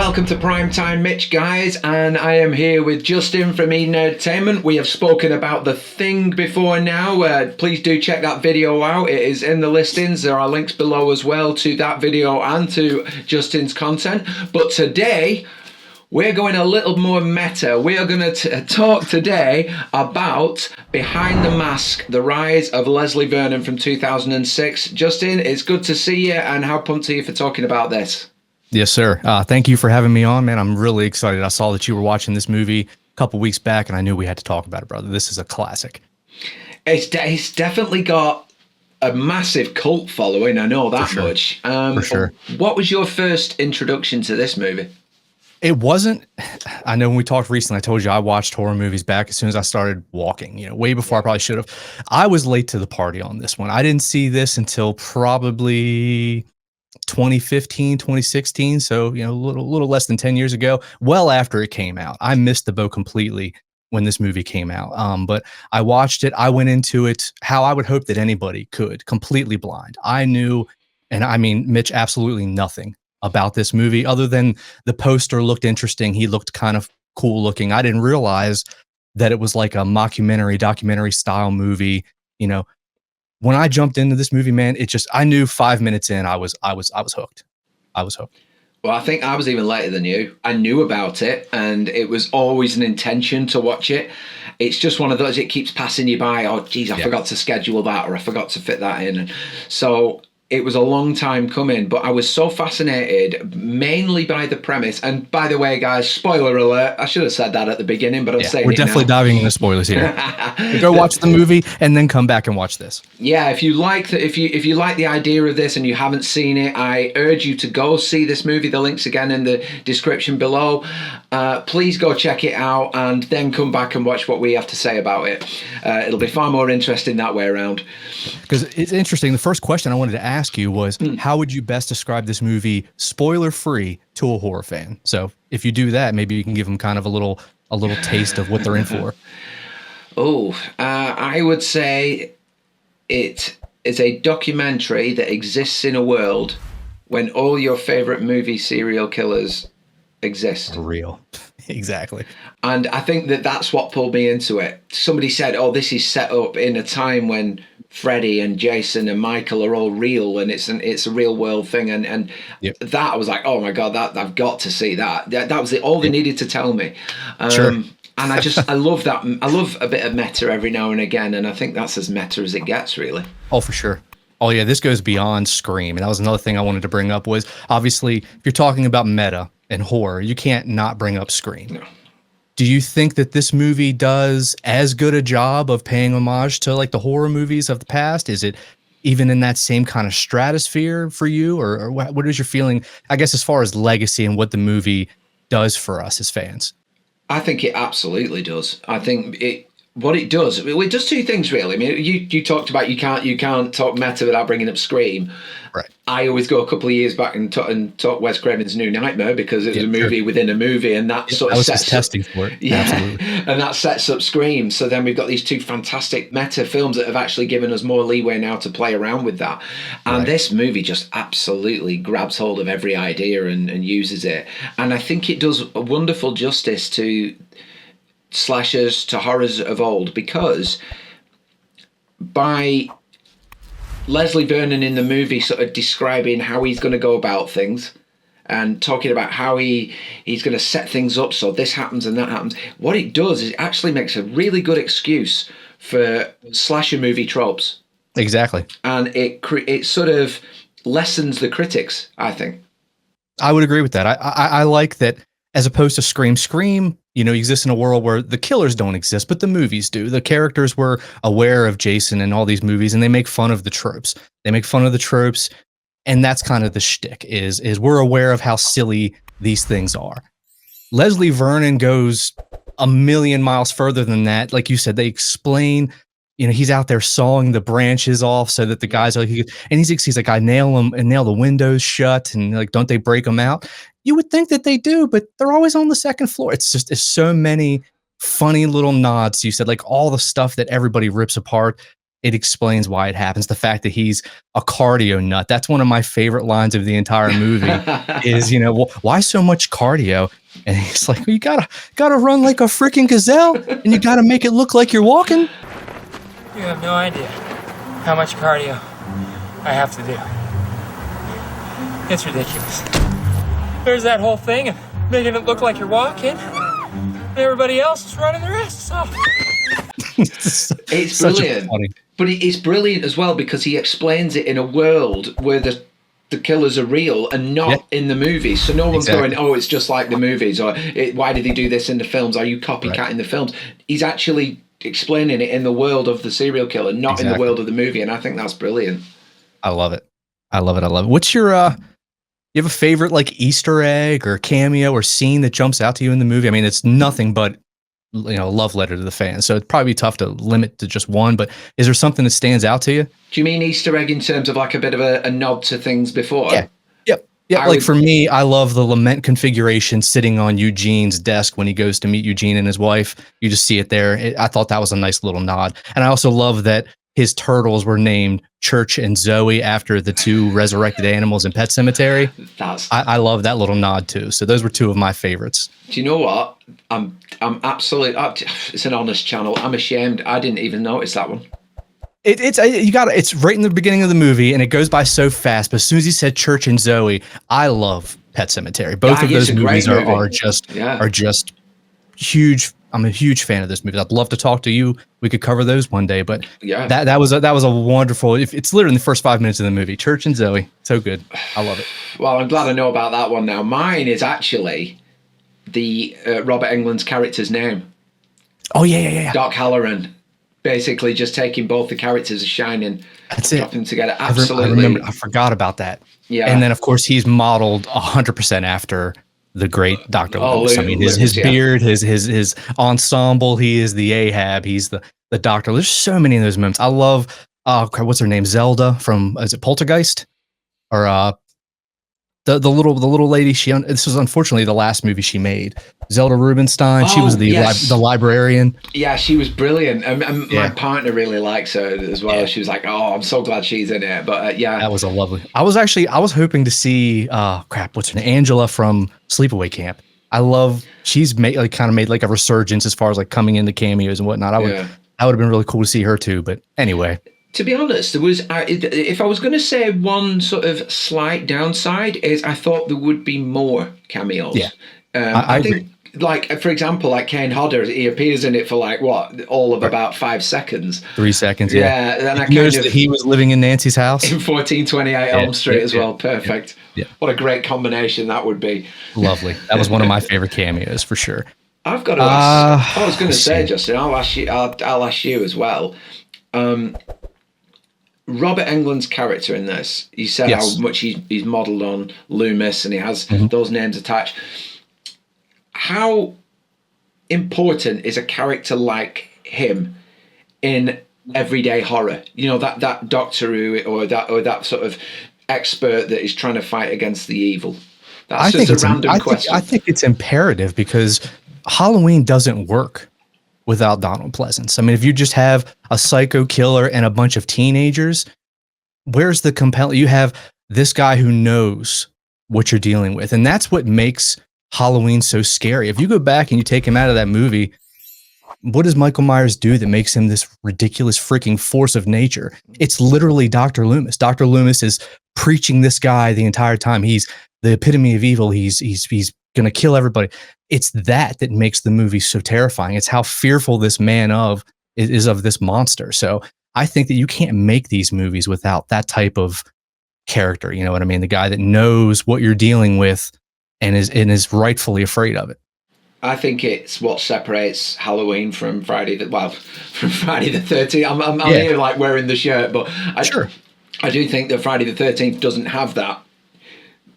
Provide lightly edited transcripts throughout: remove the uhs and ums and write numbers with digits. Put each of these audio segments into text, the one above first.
Welcome to Primetime Mitch, guys, and I am here with Justin from eNERDtainment. We have spoken about The Thing before now. Please do check that video out. It is in the listings. There are links below as well to that video and to Justin's content. But today, we're going a little more meta. We are going to talk today about Behind the Mask, the rise of Leslie Vernon from 2006. Justin, it's good to see you, and how pumped are you for talking about this? Yes, sir. Thank you for having me on, man. I'm really excited. I saw that you were watching this movie a couple weeks back, and I knew we had to talk about it, brother. This is a classic. It's definitely got a massive cult following. I know that much. For sure. What was your first introduction to this movie? It wasn't, I know when we talked recently, I told you I watched horror movies back as soon as I started walking, way before I probably should have. I was late to the party on this one. I didn't see this until probably 2015, 2016. So, a little less than 10 years ago, well after it came out. I missed the boat completely when this movie came out. But I watched it. I went into it how I would hope that anybody could, completely blind. I knew, and I mean, Mitch, absolutely nothing about this movie other than the poster looked interesting. He looked kind of cool looking. I didn't realize that it was like a mockumentary, documentary style movie. When I jumped into this movie, man, I knew 5 minutes in, I was hooked. I was hooked. Well, I think I was even later than you. I knew about it, and it was always an intention to watch it. It's just one of those, it keeps passing you by. Oh, geez, I forgot to schedule that, or I forgot to fit that in. And so it was a long time coming, but I was so fascinated, mainly by the premise. And by the way, guys, spoiler alert. I should have said that at the beginning, but I'm saying we're definitely diving into spoilers here. Go watch the movie and then come back and watch this. Yeah, if you like if you like the idea of this and you haven't seen it, I urge you to go see this movie. The link's again in the description below. Please go check it out and then come back and watch what we have to say about it. It'll be far more interesting that way around. Because it's interesting. The first question I wanted to ask you was, how would you best describe this movie spoiler-free to a horror fan? So if you do that, maybe you can give them kind of a little taste of what they're in for. I would say it is a documentary that exists in a world when all your favorite movie serial killers exist. Real. Exactly. And I think that's what pulled me into it. Somebody said, oh, this is set up in a time when Freddy and Jason and Michael are all real, and it's a real world thing, and that I was like, oh my god, that I've got to see that. That was all they needed to tell me. Sure. And I love that. I love a bit of meta every now and again, and I think that's as meta as it gets, really. Oh, for sure. Oh yeah, this goes beyond Scream, and that was another thing I wanted to bring up. Was obviously, if you're talking about meta and horror, you can't not bring up Scream. No. Do you think that this movie does as good a job of paying homage to like the horror movies of the past? Is it even in that same kind of stratosphere for you, or what is your feeling, I guess, as far as legacy and what the movie does for us as fans? I think it absolutely does. I think what it does two things, really. I mean, you talked about you can't talk meta without bringing up Scream. Right. I always go a couple of years back and talk Wes Craven's New Nightmare, because it was a movie within a movie, and that sort of sets testing for it. Yeah, absolutely. And that sets up Scream. So then we've got these two fantastic meta films that have actually given us more leeway now to play around with that. And this movie just absolutely grabs hold of every idea and uses it. And I think it does a wonderful justice to slashers, to horrors of old, because by Leslie Vernon in the movie sort of describing how he's going to go about things and talking about how he's going to set things up so this happens and that happens. What it does is it actually makes a really good excuse for slasher movie tropes. Exactly. And it sort of lessens the critics, I think. I would agree with that. I like that, as opposed to Scream. Scream, exists in a world where the killers don't exist, but the movies do. The characters were aware of Jason and all these movies, and they make fun of the tropes. And that's kind of the shtick, is we're aware of how silly these things are. Leslie Vernon goes a million miles further than that. Like you said, they explain, he's out there sawing the branches off so that the guys are, and he's like, I nail them and nail the windows shut, and like, don't they break them out? You would think that they do, but they're always on the second floor. It's so many funny little nods. You said, like, all the stuff that everybody rips apart. it explains why it happens. The fact that he's a cardio nut. That's one of my favorite lines of the entire movie is, you know, well, why so much cardio? And he's like, well, you gotta run like a freaking gazelle and you gotta make it look like you're walking. You have no idea how much cardio I have to do. It's ridiculous. There's that whole thing of making it look like you're walking. And everybody else is running their asses off. It's brilliant. But it's brilliant as well because he explains it in a world where the killers are real and not in the movies. So no one's going, oh, it's just like the movies, or why did they do this in the films? Are you copycatting the films? He's actually explaining it in the world of the serial killer, not in the world of the movie. And I think that's brilliant. I love it. I love it. I love it. What's your, you have a favorite like Easter egg or cameo or scene that jumps out to you in the movie? I mean, it's nothing but, you know, a love letter to the fans. So it'd probably be tough to limit to just one, but is there something that stands out to you? Do you mean Easter egg in terms of like a bit of a nod to things before? Yeah. Yeah, like for me, I love the lament configuration sitting on Eugene's desk when he goes to meet Eugene and his wife. You just see it there. I thought that was a nice little nod. And I also love that his turtles were named Church and Zoe after the two resurrected animals in Pet Cemetery. I love that little nod too. So those were two of my favorites. Do you know what? I'm absolutely. It's an honest channel. I'm ashamed. I didn't even notice that one. It's right in the beginning of the movie and it goes by so fast. But as soon as he said Church and Zoe, I love Pet Cemetery. Both of those movies are just huge. I'm a huge fan of this movie. I'd love to talk to you. We could cover those one day, but that was a wonderful. It's literally in the first 5 minutes of the movie. Church and Zoe, so good. I love it. Well, I'm glad I know about that one now. Mine is actually the Robert Englund's character's name. Oh yeah. Doc Halloran. Basically, just taking both the characters of Shining, dropping them together. Absolutely, I forgot about that. Yeah, and then of course he's modeled 100% after the great Dr. Loomis. I mean, his beard, his ensemble. He is the Ahab. He's the doctor. There's so many of those moments. I love. What's her name? Zelda from is it Poltergeist or the little lady. This was unfortunately the last movie she made. Zelda Rubinstein. She was the librarian. Yeah, she was brilliant. And my partner really likes her as well. She was like, "Oh, I'm so glad she's in it." But that was a lovely. I was hoping to see what's her name? Angela from Sleepaway Camp. I love. She's made like a resurgence as far as like coming into cameos and whatnot. That would have been really cool to see her too. But anyway. To be honest, there was if I was going to say one sort of slight downside is I thought there would be more cameos. Yeah, I think like for example, like Kane Hodder, he appears in it for like all of about 5 seconds, 3 seconds. Yeah, and I that he was living in Nancy's house in 1428 Elm Street as well. Perfect. Yeah, what a great combination that would be. Lovely. That was one of my favorite cameos for sure. I've got to ask. I was going to say, Justin, I'll ask you as well. Robert Englund's character in this, you said how much he's modelled on Loomis and he has those names attached. How important is a character like him in everyday horror? You know, that doctor or that sort of expert that is trying to fight against the evil. That's just a random question. I think it's imperative because Halloween doesn't work without Donald Pleasance. I mean, if you just have a psycho killer and a bunch of teenagers, where's the compelling? You have this guy who knows what you're dealing with. And that's what makes Halloween so scary. If you go back and you take him out of that movie, what does Michael Myers do that makes him this ridiculous freaking force of nature? It's literally Dr. Loomis. Dr. Loomis is preaching this guy the entire time. He's the epitome of evil. He's going to kill everybody. It's that makes the movie so terrifying. It's how fearful this man is of this monster. So I think that you can't make these movies without that type of character. You know what I mean? The guy that knows what you're dealing with and is rightfully afraid of it. I think it's what separates Halloween from Friday the 13th. I'm here like wearing the shirt, but I do think that Friday the 13th doesn't have that.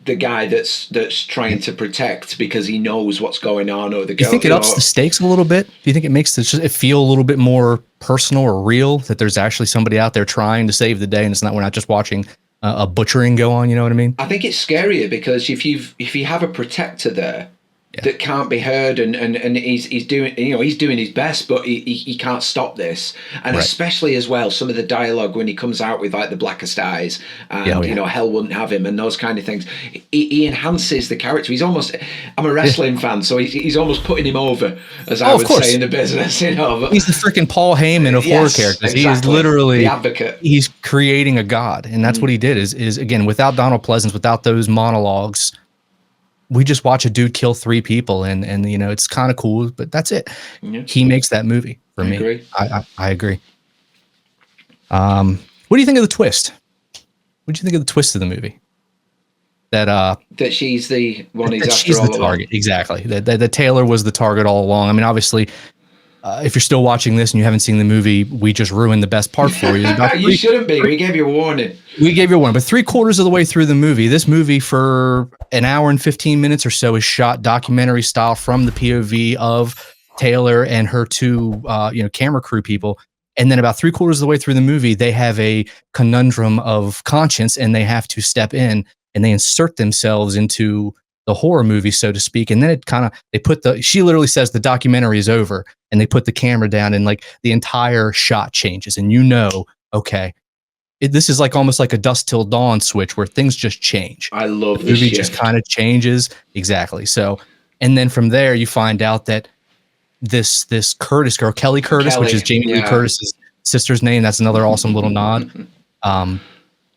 The guy that's trying to protect because he knows what's going on, or the girl. You think it ups the stakes a little bit? Do you think it makes it feel a little bit more personal or real that there's actually somebody out there trying to save the day, and we're not just watching a butchering go on? You know what I mean? I think it's scarier because if you have a protector there, that can't be heard, and he's doing, you know, he's doing his best, but he can't stop this. And especially as well, some of the dialogue when he comes out with like the blackest eyes, and you know, hell wouldn't have him, and those kind of things. He enhances the character. He's almost, I'm a wrestling fan, so he's almost putting him over, as I would say in the business, you know. But he's the freaking Paul Heyman of horror characters. He is literally the advocate. He's creating a god, and that's what he did. Is again, without Donald Pleasance, without those monologues, we just watch a dude kill 3 people, and you know, it's kind of cool, but that's it. He makes that movie for me. Agree. I agree. What do you think of the twist? What do you think of the twist of the movie? That she's the one he's after she's all the along. target. Exactly. That Taylor was the target all along. I mean, obviously, if you're still watching this and you haven't seen the movie, we just ruined the best part for you. You shouldn't be. We gave you a warning. We gave you a warning, but 3/4 of the way through the movie, this movie for an hour and 15 minutes or so is shot documentary style from the POV of Taylor and her 2, camera crew people. And then about 3/4 of the way through the movie, they have a conundrum of conscience, and they have to step in and they insert themselves into the horror movie, so to speak. And then it kind of, she literally says the documentary is over, and they put the camera down, and like the entire shot changes, and you know, okay, this is like almost like a Dusk Till Dawn switch where things just change. I love the movie just kind of changes. Exactly. So, and then from there you find out that this Curtis girl, Kelly Curtis, which is Jamie Lee Curtis's sister's name. That's another awesome little nod.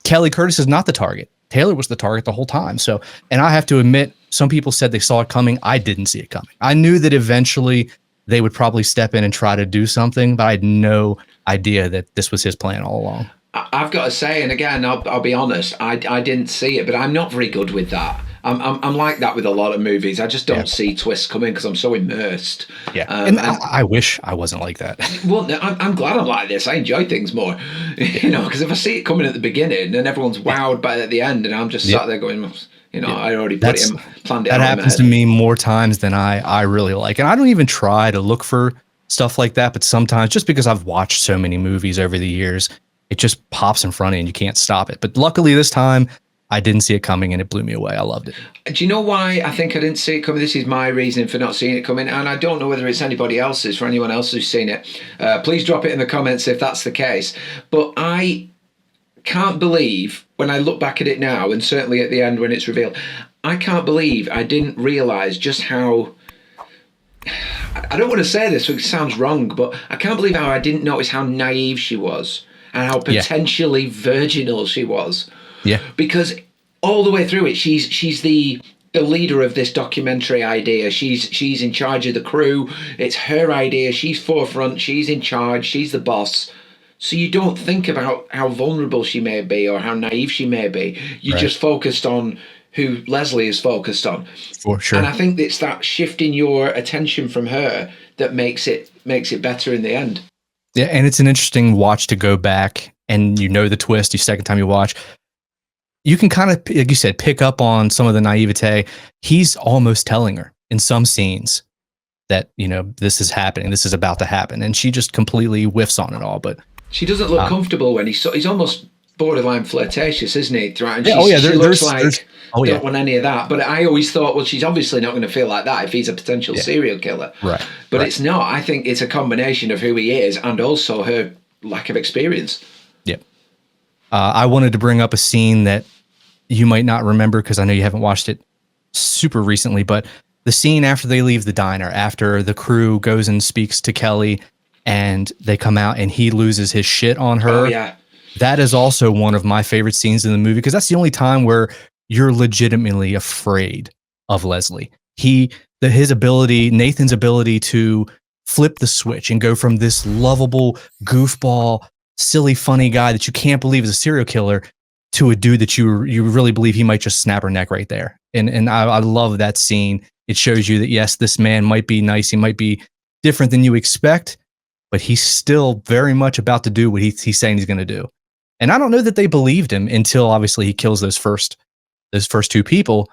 Kelly Curtis is not the target. Taylor was the target the whole time. So, and I have to admit, some people said they saw it coming. I didn't see it coming. I knew that eventually they would probably step in and try to do something, but I had no idea that this was his plan all along. I've got to say, and again, I'll be honest, I didn't see it, but I'm not very good with that. I'm like that with a lot of movies. I just don't see twists coming because I'm so immersed. Yeah, and I wish I wasn't like that. Well, I'm glad I'm like this. I enjoy things more, you know, because if I see it coming at the beginning and everyone's wowed by it at the end, and I'm just sat there going, you know, I already planned it. That happens to me more times than I really like, and I don't even try to look for stuff like that. But sometimes, just because I've watched so many movies over the years, it just pops in front of you and you can't stop it. But luckily this time, I didn't see it coming, and it blew me away. I loved it. Do you know why I think I didn't see it coming? This is my reason for not seeing it coming, and I don't know whether it's anybody else's, for anyone else who's seen it. Please drop it in the comments if that's the case. But I can't believe, when I look back at it now, and certainly at the end when it's revealed, I can't believe I didn't realise just how... I don't want to say this, because it sounds wrong, but I can't believe how I didn't notice how naive she was and how potentially virginal she was. Yeah. Because all the way through it, she's the leader of this documentary idea. She's in charge of the crew. It's her idea. She's forefront. She's in charge. She's the boss. So you don't think about how vulnerable she may be or how naive she may be. You're just focused on who Leslie is focused on. For sure. And I think it's that shifting your attention from her that makes it better in the end. Yeah, and it's an interesting watch to go back, and you know the twist. The second time you watch, you can kind of, like you said, pick up on some of the naivete. He's almost telling her in some scenes that, you know, this is happening, this is about to happen, and she just completely whiffs on it all. But she doesn't look comfortable when he's almost borderline flirtatious, isn't he? And she looks like don't want any of that. But I always thought, well, she's obviously not going to feel like that if he's a potential serial killer. Right. But it's not. I think it's a combination of who he is and also her lack of experience. Yeah. I wanted to bring up a scene that you might not remember because I know you haven't watched it super recently, but the scene after they leave the diner, after the crew goes and speaks to Kelly and they come out and he loses his shit on her. Oh, yeah. That is also one of my favorite scenes in the movie because that's the only time where you're legitimately afraid of Leslie. Nathan's ability to flip the switch and go from this lovable, goofball, silly, funny guy that you can't believe is a serial killer to a dude that you really believe he might just snap her neck right there. And I love that scene. It shows you that, yes, this man might be nice. He might be different than you expect, but he's still very much about to do what he's saying he's going to do. And I don't know that they believed him until obviously he kills those first 2 people.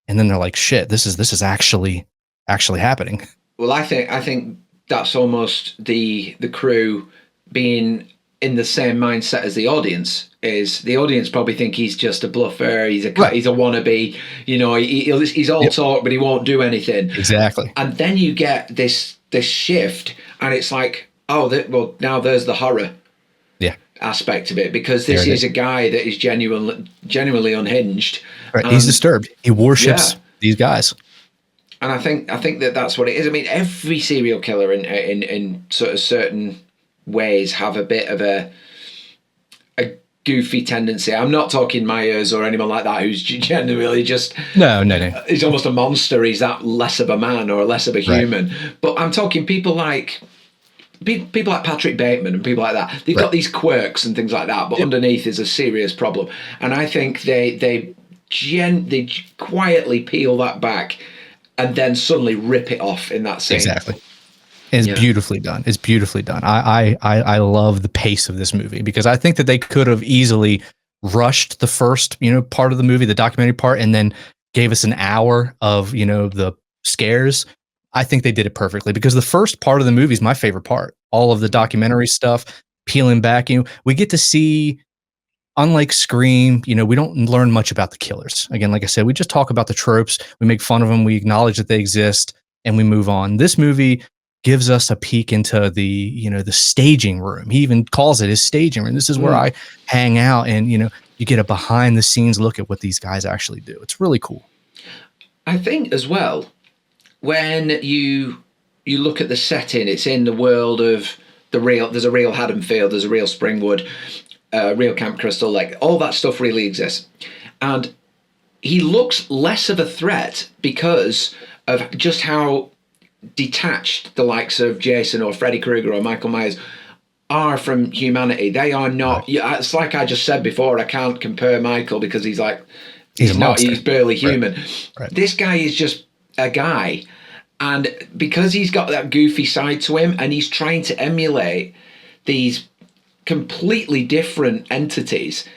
And then they're like, shit, this is actually happening. Well, I think that's almost the crew being in the same mindset as the audience. Is the audience probably think he's just a bluffer, he's a wannabe, you know, he's all talk but he won't do anything. Exactly. And then you get this shift, and it's like, oh, well, now there's the horror aspect of it, because this is a guy that is genuinely unhinged. Right. He's disturbed. He worships these guys. And I think that's what it is. I mean, every serial killer in sort of certain ways have a bit of a goofy tendency. I'm not talking Myers or anyone like that, who's genuinely just no. He's almost a monster. He's that less of a man or less of a human. But I'm talking people like Patrick Bateman and people like that. They've got these quirks and things like that, but underneath is a serious problem. And I think they quietly peel that back and then suddenly rip it off in that scene. Exactly. It's beautifully done. It's beautifully done. I love the pace of this movie, because I think that they could have easily rushed the first, part of the movie, the documentary part, and then gave us an hour of, the scares. I think they did it perfectly, because the first part of the movie is my favorite part. All of the documentary stuff, peeling back, we get to see, unlike Scream, we don't learn much about the killers. Again, like I said, we just talk about the tropes, we make fun of them, we acknowledge that they exist, and we move on. This movie gives us a peek into the, the staging room. He even calls it his staging room. This is where I hang out, and, you get a behind the scenes look at what these guys actually do. It's really cool. I think as well, when you look at the setting, it's in the world of there's a real Haddonfield, there's a real Springwood, real Camp Crystal, like all that stuff really exists. And he looks less of a threat because of just how detached the likes of Jason or Freddy Krueger or Michael Myers are from humanity. They are not, it's like I just said before, I can't compare Michael because he's barely human. Right. This guy is just a guy. And because he's got that goofy side to him, and he's trying to emulate these completely different entities,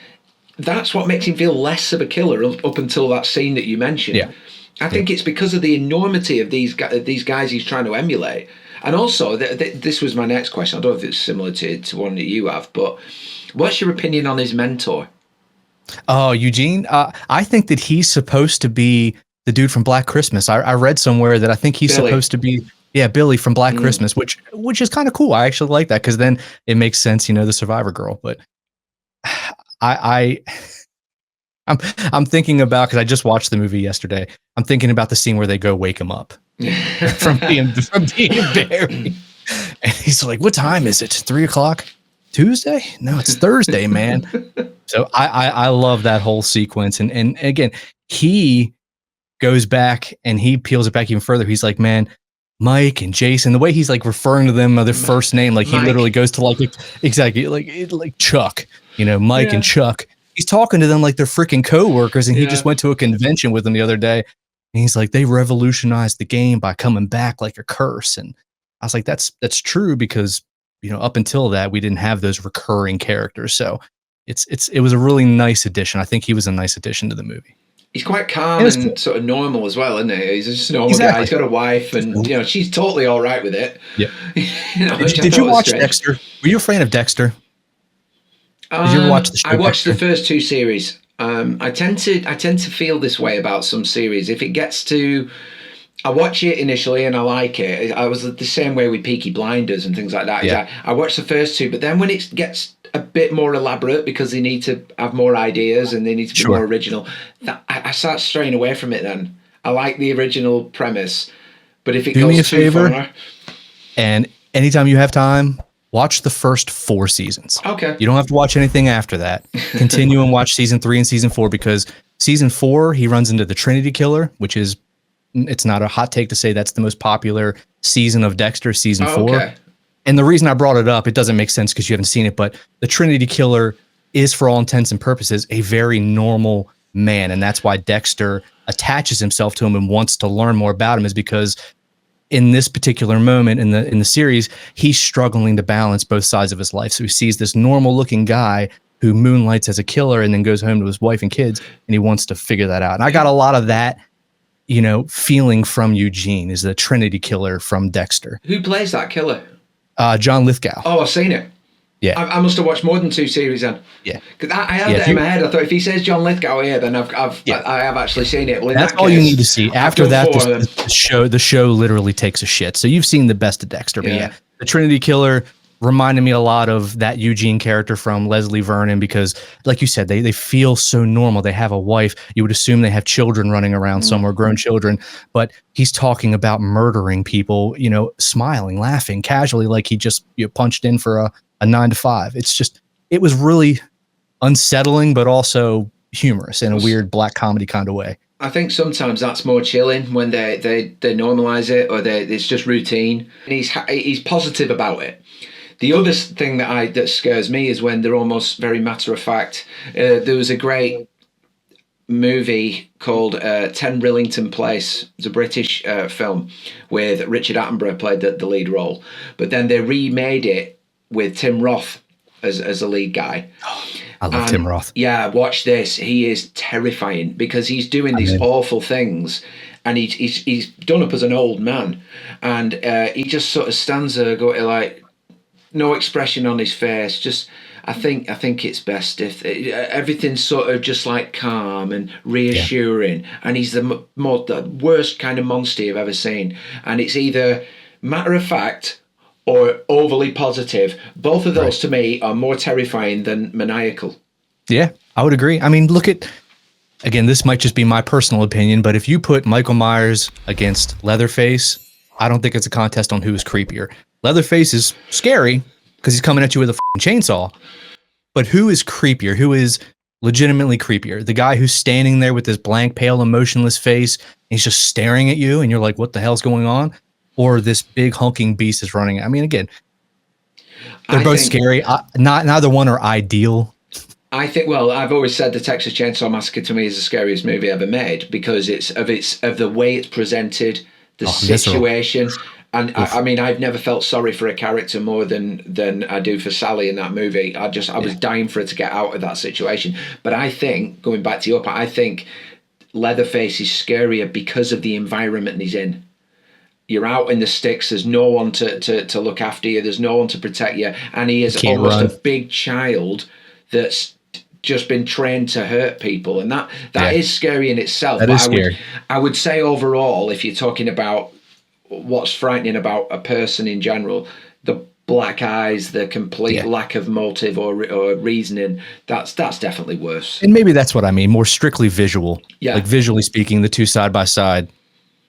that's what makes him feel less of a killer up until that scene that you mentioned. Yeah. I think it's because of the enormity of these guys he's trying to emulate. And also, this was my next question. I don't know if it's similar to one that you have, but what's your opinion on his mentor? Oh, Eugene? I think that he's supposed to be the dude from Black Christmas. I read somewhere that I think he's supposed to be, Billy from Black Christmas, which is kind of cool. I actually like that, because then it makes sense, the survivor girl. But I'm thinking about, because I just watched the movie yesterday, I'm thinking about the scene where they go wake him up from being buried. And he's like, what time is it? 3:00? Tuesday? No, it's Thursday, man. So I love that whole sequence. And again, he goes back and he peels it back even further. He's like, man, Mike and Jason, the way he's like referring to them by their first name, like Mike. He literally goes to like Chuck, Mike and Chuck. He's talking to them like they're freaking coworkers, and he just went to a convention with them the other day. And he's like, they revolutionized the game by coming back like a curse. And I was like, that's true, because up until that, we didn't have those recurring characters. So it was a really nice addition. I think he was a nice addition to the movie. He's quite calm and sort of normal as well, isn't he? He's just a normal guy. He's got a wife, and she's totally all right with it. Yeah. Did you watch Dexter? Were you a fan of Dexter? Did you ever watch the show? I watched the first 2 series. I tend to feel this way about some series. If it gets to, I watch it initially and I like it. I was the same way with Peaky Blinders and things like that. Yeah. I watched the first 2, but then when it gets a bit more elaborate, because they need to have more ideas and they need to be more original, I start straying away from it then. I like the original premise, but if it goes too far... And anytime you have time, watch the first 4 seasons. Okay. You don't have to watch anything after that. Continue and watch season 3 and season 4, because season 4, he runs into the Trinity Killer, which is, it's not a hot take to say that's the most popular season of Dexter, season 4. Okay. And the reason I brought it up, it doesn't make sense because you haven't seen it, but the Trinity Killer is, for all intents and purposes, a very normal man. And that's why Dexter attaches himself to him and wants to learn more about him, is because in this particular moment in the series, he's struggling to balance both sides of his life. So he sees this normal looking guy who moonlights as a killer and then goes home to his wife and kids, and he wants to figure that out. And I got a lot of that, feeling from Eugene, is the Trinity Killer from Dexter. Who plays that killer? John Lithgow. Oh, I've seen it. Yeah. I must have watched more than 2 series then. Yeah. Because I had that in my head. I thought if he says John Lithgow here, then I have actually seen it. Well, in that's that all case, you need to see. After that, 4 of them. the show literally takes a shit. So you've seen the best of Dexter, but yeah, the Trinity Killer reminded me a lot of that Eugene character from Leslie Vernon, because like you said, they feel so normal. They have a wife. You would assume they have children running around somewhere, grown children, but he's talking about murdering people, you know, smiling, laughing casually, like he just punched in for a 9 to 5. It was really unsettling, but also humorous in a weird black comedy kind of way. I think sometimes that's more chilling when they normalize it, or it's just routine. And he's positive about it. The other thing that scares me is when they're almost very matter of fact. There was a great movie called 10 Rillington Place. It's a British film with Richard Attenborough played the lead role, but then they remade it with Tim Roth as the lead guy. I love Tim Roth. Yeah, watch this. He is terrifying because he's doing these awful things, and he's done up as an old man, and he just sort of stands there going like, no expression on his face. Just I think it's best if everything's sort of just like calm and reassuring. And he's the worst kind of monster you've ever seen. And it's either matter of fact or overly positive. Both of those to me are more terrifying than maniacal. Yeah, I would agree. I mean, look at, again, this might just be my personal opinion, but if you put Michael Myers against Leatherface, I don't think it's a contest on who is creepier. Leatherface is scary because he's coming at you with a chainsaw. But who is creepier? Who is legitimately creepier? The guy who's standing there with this blank, pale, emotionless face, and he's just staring at you, and you're like, what the hell's going on? Or this big hulking beast is running. I mean, again, they're both scary. Neither one are ideal. I think, well, I've always said the Texas Chainsaw Massacre to me is the scariest movie ever made because it's of the way it's presented, the situation. And I mean, I've never felt sorry for a character more than I do for Sally in that movie. I was dying for her to get out of that situation. But I think, going back to your point, I think Leatherface is scarier because of the environment he's in. You're out in the sticks. There's no one to look after you. There's no one to protect you. And he is almost a big child that's just been trained to hurt people. And that is scary in itself. That is scary. I would say overall, if you're talking about what's frightening about a person in general, the black eyes, the complete lack of motive or reasoning, that's definitely worse. And maybe that's what I mean, more strictly visual. Yeah. Like visually speaking, the two side by side,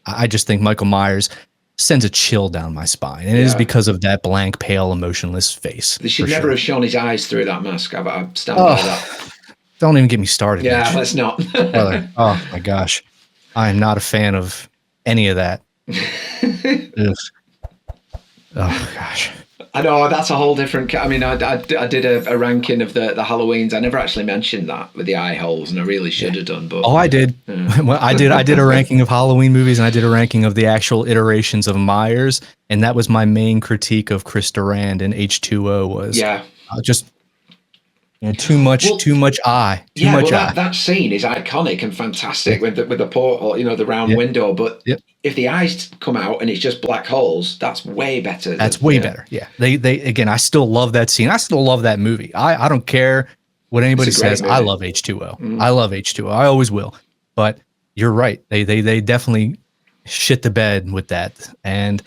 I just think Michael Myers sends a chill down my spine. And it is because of that blank, pale, emotionless face. They should never have shown his eyes through that mask. I stand by that. Don't even get me started. Yeah, Mitch. let's not. Oh my gosh. I am not a fan of any of that. Oh gosh. I know that's a whole different. I mean, I did a ranking of the Halloweens. I never actually mentioned that with the eye holes, and I really should have done. But I did. Well, I did a ranking of Halloween movies, and I did a ranking of the actual iterations of Myers, and that was my main critique of Chris Durand and H2O was just too much eye. Too much eye. That scene is iconic and fantastic with the portal, the round window. But if the eyes come out and it's just black holes, that's way better. That's way better. Yeah. They again, I still love that scene. I still love that movie. I don't care what anybody says. I love H2O. I love H2O. I always will. But you're right. They definitely shit the bed with that. And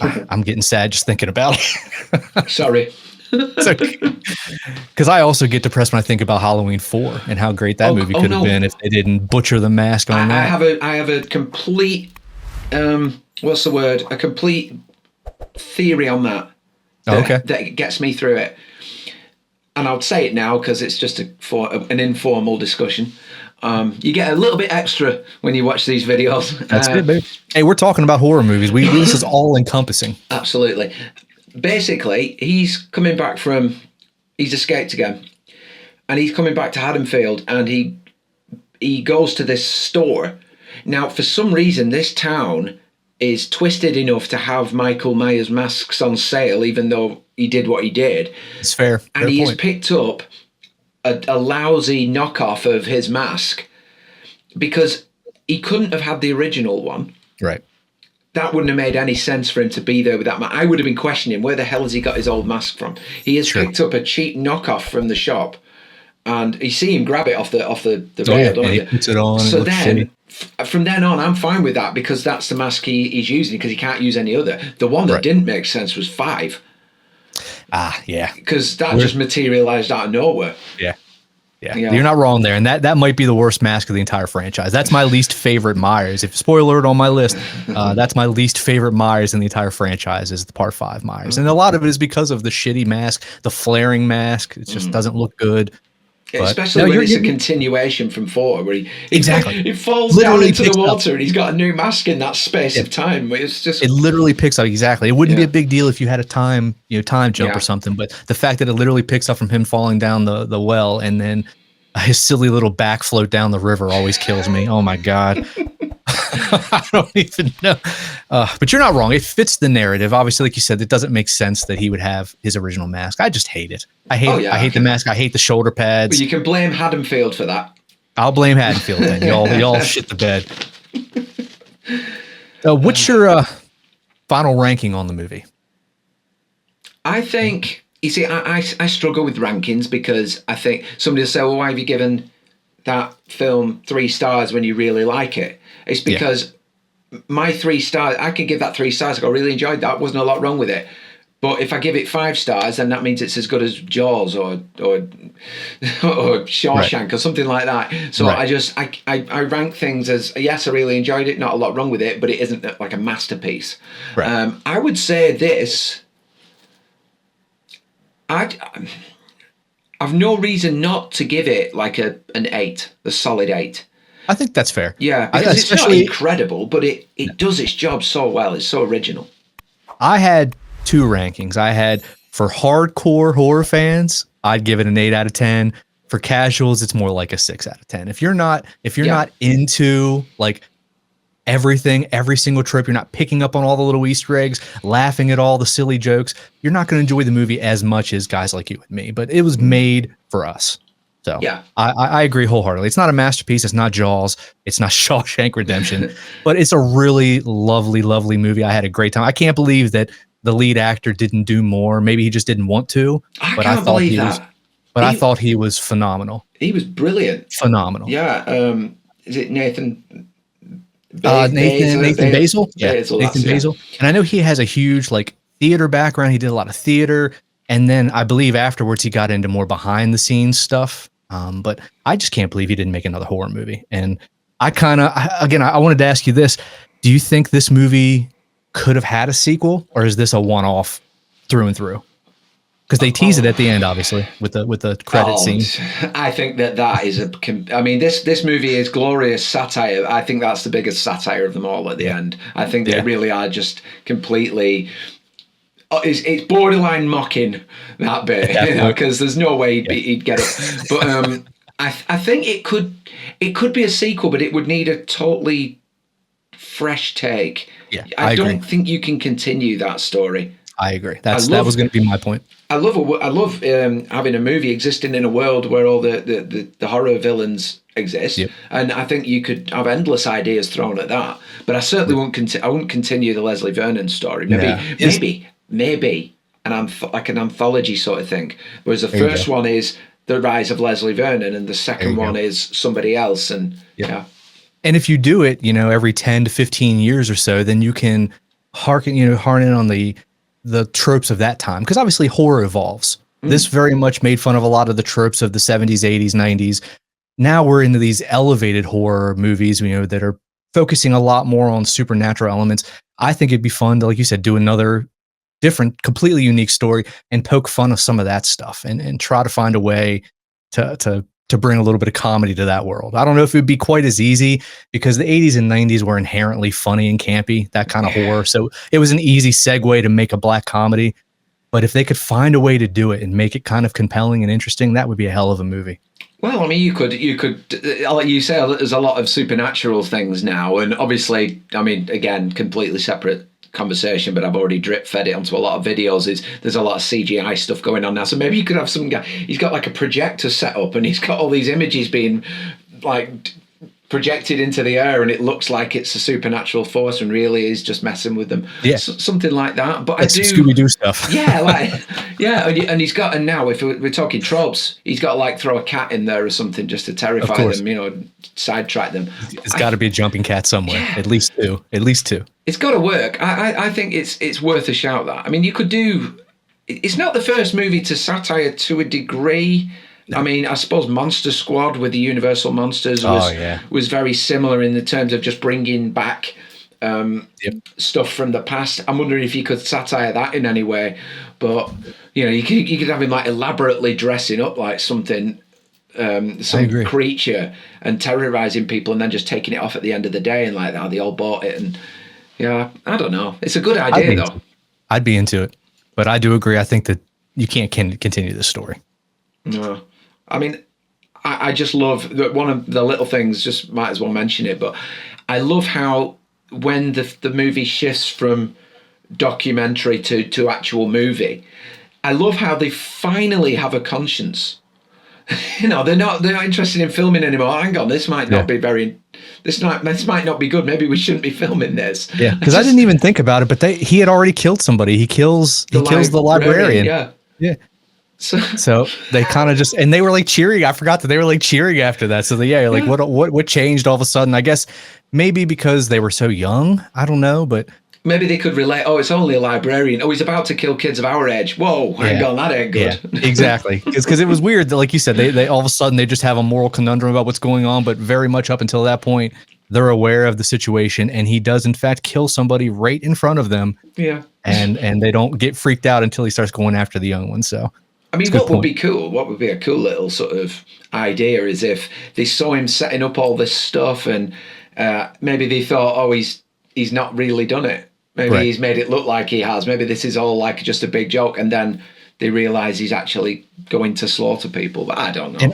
I'm getting sad just thinking about it. Sorry. Because I also get depressed when I think about Halloween 4 and how great that movie could have been if they didn't butcher the mask on that. I have a complete what's the word? A complete theory on that. That gets me through it. And I'll say it now because it's just an informal discussion. You get a little bit extra when you watch these videos. That's good, babe. Hey, we're talking about horror movies. This is all encompassing. Absolutely. Basically, he's escaped again, and he's coming back to Haddonfield, and he goes to this store. Now, for some reason, this town is twisted enough to have Michael Myers masks on sale, even though he did what he did. It's fair. And he has picked up a lousy knockoff of his mask because he couldn't have had the original one. Right. that wouldn't have made any sense for him to be there with that mask. I would have been questioning where the hell has he got his old mask from. He has picked up a cheap knockoff from the shop, and you see him grab it off the veil, don't he you? puts it on. So then, from then on, I'm fine with that because that's the mask he's using because he can't use any other. The one that didn't make sense was 5. Yeah. Because that just materialized out of nowhere. Yeah. You're not wrong there. And that might be the worst mask of the entire franchise. That's my least favorite Myers. If spoiler alert on my list, that's my least favorite Myers in the entire franchise is the Part 5 Myers. And a lot of it is because of the shitty mask, the flaring mask. It just doesn't look good. But especially when it's a continuation from 4, where he falls literally down into the water and he's got a new mask in that space of time. It's just it literally picks up exactly. It wouldn't be a big deal if you had a time jump or something, but the fact that it literally picks up from him falling down the well and then his silly little back float down the river always kills me. Oh my God. I don't even know. But you're not wrong. It fits the narrative. Obviously, like you said, it doesn't make sense that he would have his original mask. I just hate it. I hate it. I hate the mask. I hate the shoulder pads. But you can blame Haddonfield for that. I'll blame Haddonfield then. Y'all shit the bed. What's your final ranking on the movie? I think, you see, I struggle with rankings because I think somebody will say, well, why have you given that film 3 stars when you really like it? It's because my 3 stars, I can give that 3 stars. I really enjoyed that. Wasn't a lot wrong with it. But if I give it 5 stars, then that means it's as good as Jaws or Shawshank or something like that. So I rank things as, yes, I really enjoyed it. Not a lot wrong with it, but it isn't like a masterpiece. Right. I would say this. I've no reason not to give it like an 8, a solid 8. I think that's fair. Yeah, because it's not incredible, but it does its job so well. It's so original. I had 2 rankings. I had for hardcore horror fans, I'd give it an 8 out of 10. For casuals, it's more like a 6 out of 10. If you're not into like everything, every single trope, you're not picking up on all the little Easter eggs, laughing at all the silly jokes, you're not going to enjoy the movie as much as guys like you and me. But it was made for us. So I agree wholeheartedly. It's not a masterpiece. It's not Jaws. It's not Shawshank Redemption, but it's a really lovely, lovely movie. I had a great time. I can't believe that the lead actor didn't do more. Maybe he just didn't want to. I thought he was phenomenal. He was brilliant. Phenomenal. Yeah. Is it Nathan? Nathan Basil? Yeah, Nathan Basil. Yeah. And I know he has a huge like theater background. He did a lot of theater. And then I believe afterwards he got into more behind the scenes stuff. But I just can't believe he didn't make another horror movie. And I wanted to ask you this. Do you think this movie could have had a sequel, or is this a one-off through and through? Because they tease it at the end, obviously, with the credit scene. I think that is this movie is glorious satire. I think that's the biggest satire of them all at the end. I think they really are just completely... It's borderline mocking that bit, because there's no way he'd get it. But I think it could be a sequel, but it would need a totally fresh take. Yeah, I don't think you can continue that story. I agree. That was going to be my point. I love having a movie existing in a world where all the horror villains exist, and I think you could have endless ideas thrown at that. But I certainly won't continue the Leslie Vernon story. Maybe like an anthology sort of thing. Whereas the first one is the rise of Leslie Vernon, and the second one is somebody else. And and if you do it, every 10 to 15 years or so, then you can hone in on the tropes of that time, because obviously horror evolves. This very much made fun of a lot of the tropes of the 70s, 80s, 90s. Now we're into these elevated horror movies, that are focusing a lot more on supernatural elements. I think it'd be fun to, like you said, do another different, completely unique story and poke fun of some of that stuff and try to find a way to bring a little bit of comedy to that world. I don't know if it would be quite as easy, because the 80s and 90s were inherently funny and campy, that kind of horror. So it was an easy segue to make a black comedy. But if they could find a way to do it and make it kind of compelling and interesting, that would be a hell of a movie. Well, I mean, you could, like you say, there's a lot of supernatural things now. And obviously, I mean, again, completely separate conversation, but I've already drip fed it onto a lot of videos. There's a lot of CGI stuff going on now. So maybe you could have some guy, he's got like a projector set up and he's got all these images being like projected into the air, and it looks like it's a supernatural force, and really is just messing with them. Yeah, something like that. But that's I do Scooby-Doo stuff. Yeah, like yeah, and he's got, and now if we're talking tropes, he's got to like throw a cat in there or something just to terrify them, you know, sidetrack them. It's got to be a jumping cat somewhere. Yeah. At least two. It's got to work. I think it's worth a shout. That, I mean, you could do. It's not the first movie to satire to a degree. I mean, I suppose Monster Squad with the Universal Monsters was very similar in the terms of just bringing back stuff from the past. I'm wondering if you could satire that in any way. But, you know, you could have him like elaborately dressing up like something, some creature, and terrorizing people, and then just taking it off at the end of the day, and like how they all bought it. And yeah, I don't know. It's a good idea, though. I'd be into it. But I do agree. I think that you can't continue this story. No. I mean, I just love that one of the little things, just might as well mention it, but I love how when the movie shifts from documentary to actual movie, I love how they finally have a conscience. You know, they're not interested in filming anymore. Hang on, this might not be this might not be good. Maybe we shouldn't be filming this. Yeah, because I didn't even think about it, but he had already killed somebody. He kills the librarian. Yeah. So they kind of just, and they were like cheering. I forgot that they were like cheering after that. So like what changed all of a sudden? I guess maybe because they were so young. I don't know, but maybe they could relate. Oh, it's only a librarian. Oh, he's about to kill kids of our age. Whoa, hang on, that ain't good. Yeah, exactly. Because it was weird that, like you said, they all of a sudden they just have a moral conundrum about what's going on, but very much up until that point, they're aware of the situation, and he does in fact kill somebody right in front of them. Yeah. And they don't get freaked out until he starts going after the young one. So I mean, what would be cool? What would be a cool little sort of idea is if they saw him setting up all this stuff, and maybe they thought, oh, he's not really done it. Maybe he's made it look like he has. Maybe this is all like just a big joke, and then they realize he's actually going to slaughter people. But I don't know.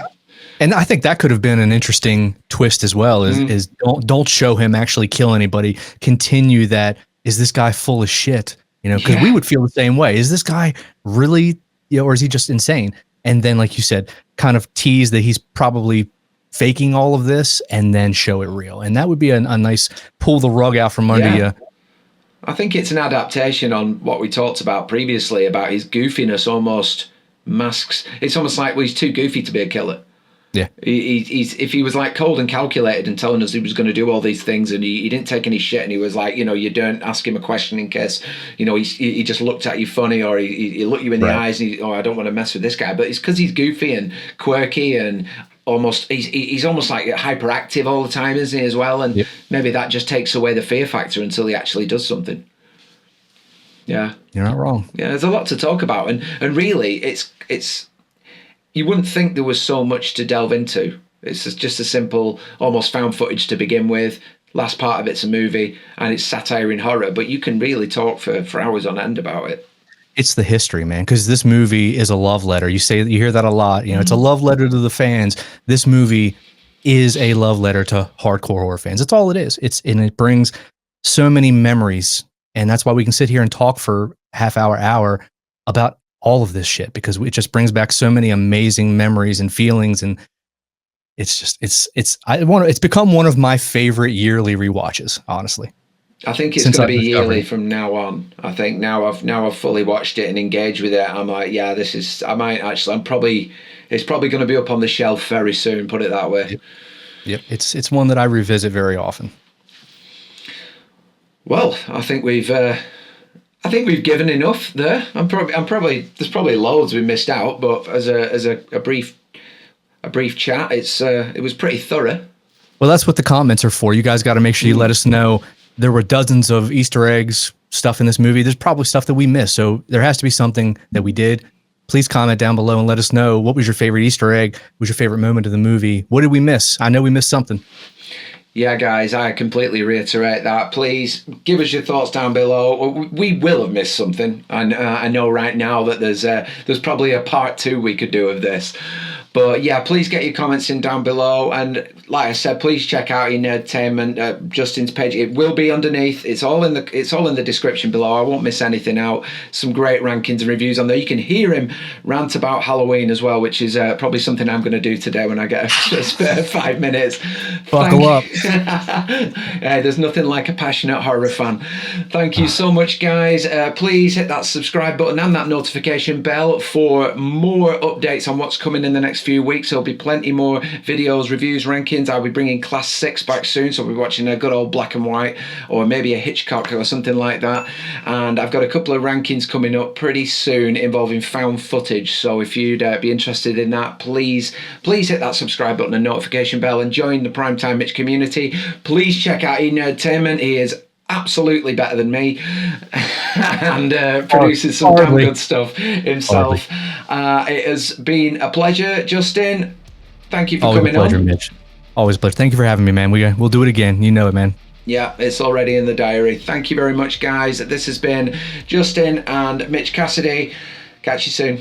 And I think that could have been an interesting twist as well. Is don't show him actually kill anybody. Continue that. Is this guy full of shit? You know, because we would feel the same way. Is this guy really? Or is he just insane? And then, like you said, kind of tease that he's probably faking all of this, and then show it real. And that would be a nice pull the rug out from under you. I think it's an adaptation on what we talked about previously about his goofiness. Almost masks. It's almost like, well, he's too goofy to be a killer. Yeah, he's if he was like cold and calculated and telling us he was going to do all these things, and he didn't take any shit, and he was like, you know, you don't ask him a question in case, you know, he just looked at you funny, or he looked you in the eyes, and I don't want to mess with this guy. But it's because he's goofy and quirky, and he's almost like hyperactive all the time, isn't he, as well? And maybe that just takes away the fear factor until he actually does something. Yeah, you're not wrong. Yeah, there's a lot to talk about, and really, it's. You wouldn't think there was so much to delve into. It's just a simple, almost found footage to begin with. Last part of it's a movie, and it's satire in horror, but you can really talk for hours on end about it. It's the history, man, because this movie is a love letter. You hear that a lot. You know, it's a love letter to the fans. This movie is a love letter to hardcore horror fans. That's all it is. And it brings so many memories, and that's why we can sit here and talk for half hour about all of this shit, because it just brings back so many amazing memories and feelings, and it's become one of my favorite yearly rewatches, honestly. I think it's going to be yearly from now on. I think now I've fully watched it and engaged with it. I'm like, yeah, it's probably going to be up on the shelf very soon, put it that way. Yep. It's one that I revisit very often. Well, I think we've given enough there. There's probably loads we missed out, but as a brief chat, it was pretty thorough. Well, that's what the comments are for. You guys got to make sure you let us know. There were dozens of Easter eggs, stuff in this movie. There's probably stuff that we missed, so there has to be something that we did. Please comment down below and let us know, what was your favorite Easter egg? What was your favorite moment of the movie? What did we miss? I know we missed something. Yeah, guys, I completely reiterate that. Please give us your thoughts down below. We will have missed something. I know right now that there's probably a part 2 we could do of this. But yeah, please get your comments in down below, and like I said, please check out eNERDtainment, Justin's page. It will be underneath. It's all in the description below. I won't miss anything out. Some great rankings and reviews on there. You can hear him rant about Halloween as well, which is probably something I'm going to do today when I get a spare 5 minutes. Buckle up. There's nothing like a passionate horror fan. Thank you so much, guys. Please hit that subscribe button and that notification bell for more updates on what's coming in the next few weeks. There'll be plenty more videos, reviews, rankings. I'll be bringing Class 6 back soon, so we'll be watching a good old black and white, or maybe a Hitchcock or something like that. And I've got a couple of rankings coming up pretty soon involving found footage, so if you'd be interested in that, please hit that subscribe button and notification bell and join the Primetime Mitch community. Please check out eNERDtainment. He is absolutely better than me and produces some damn good stuff himself. It has been a pleasure, Justin. Thank you for coming on. Always a pleasure, Mitch. Always a pleasure. Thank you for having me, man. We'll do it again. You know it, man. Yeah, it's already in the diary. Thank you very much, guys. This has been Justin and Mitch Cassidy. Catch you soon.